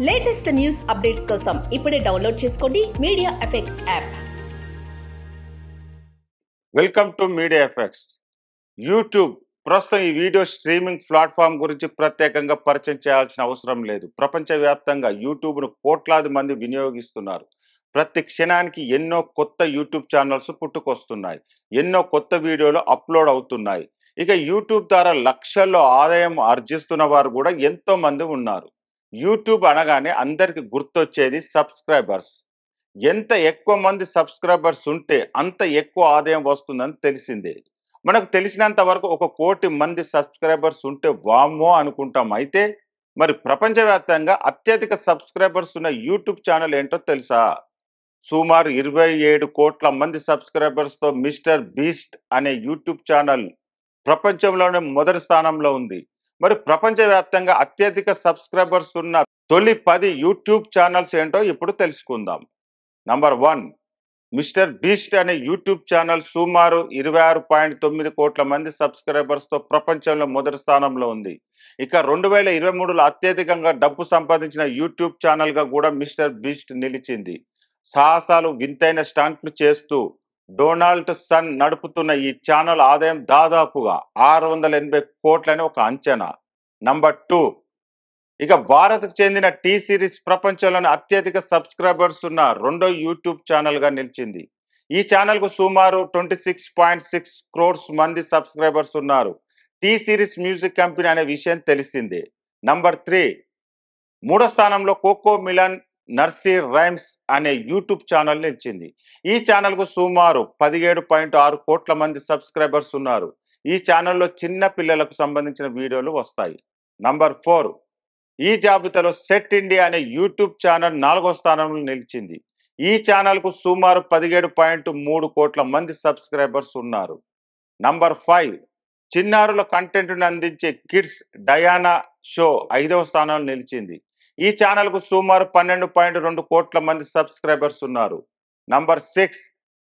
Latest news updates కోసం ఇప్పుడే download చేసుకోండి media effects app. Welcome to media effects. YouTube ప్రస్తుతం ఈ వీడియో స్ట్రీమింగ్ ప్లాట్ఫామ్ గురించి ప్రత్యేకంగా పరిచయం చేయాల్సిన అవసరం లేదు. ప్రపంచవ్యాప్తంగా యూట్యూబ్ను కోట్లాది మంది వినియోగిస్తున్నారు. ప్రతి క్షణానికి ఎన్నో కొత్త యూట్యూబ్ ఛానల్స్ పుట్టుకొస్తున్నాయి. ఎన్నో కొత్త వీడియోలు అప్లోడ్ అవుతున్నాయి. ఇక యూట్యూబ్ ద్వారా లక్షల్లో ఆదాయం ఆర్జిస్తున్న వారు కూడా ఎంతో మంది ఉన్నారు. యూట్యూబ్ అనగానే అందరికి గుర్తొచ్చేది సబ్స్క్రైబర్స్. ఎంత ఎక్కువ మంది సబ్స్క్రైబర్స్ ఉంటే అంత ఎక్కువ ఆదాయం వస్తుందని తెలిసిందే. మనకు తెలిసినంత వరకు 1 కోటి మంది సబ్స్క్రైబర్స్ ఉంటే వామ్మో అనుకుంటాం. అయితే మరి ప్రపంచవ్యాప్తంగా అత్యధిక సబ్స్క్రైబర్స్ ఉన్న యూట్యూబ్ ఛానల్ ఏంటో తెలుసా? సుమారు 27 కోట్ల మంది సబ్స్క్రైబర్స్తో మిస్టర్ బీస్ట్ అనే యూట్యూబ్ ఛానల్ ప్రపంచంలోనే మొదటి స్థానంలో ఉంది. మరి ప్రపంచవ్యాప్తంగా అత్యధిక సబ్స్క్రైబర్స్ ఉన్న తొలి 10 యూట్యూబ్ ఛానల్స్ ఏంటో ఇప్పుడు తెలుసుకుందాం. నంబర్ 1, మిస్టర్ బీస్ట్ అనే యూట్యూబ్ ఛానల్ సుమారు 26.9 కోట్ల మంది సబ్స్క్రైబర్స్తో ప్రపంచంలో మొదటి స్థానంలో ఉంది. ఇక 2023లో అత్యధికంగా డబ్బు సంపాదించిన యూట్యూబ్ ఛానల్గా కూడా మిస్టర్ బీస్ట్ నిలిచింది. సాహసాలు, వింతైన స్టంట్లు చేస్తూ డొనాల్డ్ సన్ నడుపుతున్న ఈ ఛానల్ ఆదాయం దాదాపుగా 680 కోట్లని ఒక అంచనా. నంబర్ 2, ఇక భారత్కు చెందిన టీ సిరీస్ ప్రపంచంలోని అత్యధిక సబ్స్క్రైబర్స్ ఉన్న రెండో యూట్యూబ్ ఛానల్గా నిలిచింది. ఈ ఛానల్కు సుమారు 26.6 క్రోర్స్ మంది సబ్స్క్రైబర్స్ ఉన్నారు. టీ సిరీస్ మ్యూజిక్ కంపెనీ అనే విషయం తెలిసిందే. నంబర్ 3, మూడో స్థానంలో కోకో మిలన్ నర్సీ రైమ్స్ అనే యూట్యూబ్ ఛానల్ నిలిచింది. ఈ ఛానల్కు సుమారు 17.6 కోట్ల మంది సబ్స్క్రైబర్స్ ఉన్నారు. ఈ ఛానల్లో చిన్న పిల్లలకు సంబంధించిన వీడియోలు వస్తాయి. నంబర్ 4, ఈ జాబితాలో సెట్ ఇండియా అనే యూట్యూబ్ ఛానల్ 4వ స్థానంలో నిలిచింది. ఈ ఛానల్కు సుమారు 17.3 కోట్ల మంది సబ్స్క్రైబర్స్ ఉన్నారు. నంబర్ 5, చిన్నారుల కంటెంట్ను అందించే కిడ్స్ డయానా షో 5వ స్థానంలో నిలిచింది. ఈ ఛానల్కు సుమారు 12.2 కోట్ల మంది సబ్స్క్రైబర్స్ ఉన్నారు. నంబర్ 6,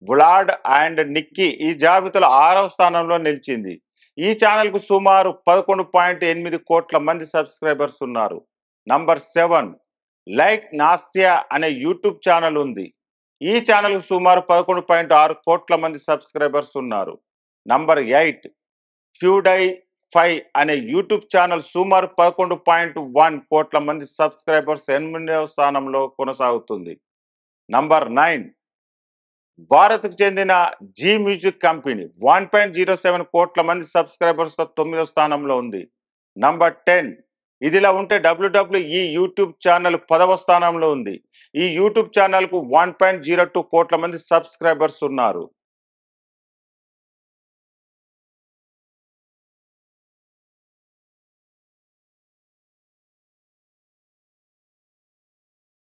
వ్లాడ్ అండ్ నిక్కీ ఈ జాబితాలో 6వ స్థానంలో నిలిచింది. ఈ ఛానల్కు సుమారు 11.8 కోట్ల మంది సబ్స్క్రైబర్స్ ఉన్నారు. నంబర్ 7, లైక్ నాస్యా అనే యూట్యూబ్ ఛానల్ ఉంది. ఈ ఛానల్కు సుమారు 11.6 కోట్ల మంది సబ్స్క్రైబర్స్ ఉన్నారు. నంబర్ 8, ఫ్యూడై ఫై అనే యూట్యూబ్ ఛానల్ సుమారు 11.1 కోట్ల మంది సబ్స్క్రైబర్స్ 8వ స్థానంలో కొనసాగుతుంది. నంబర్ 9, భారత్కు చెందిన జీ మ్యూజిక్ కంపెనీ 1.07 కోట్ల మంది సబ్స్క్రైబర్స్తో 9వ స్థానంలో ఉంది. నంబర్ 10, ఇదిలా ఉంటే WWE యూట్యూబ్ ఛానల్ 10వ స్థానంలో ఉంది. ఈ యూట్యూబ్ ఛానల్కు 1.02 కోట్ల మంది సబ్స్క్రైబర్స్ ఉన్నారు.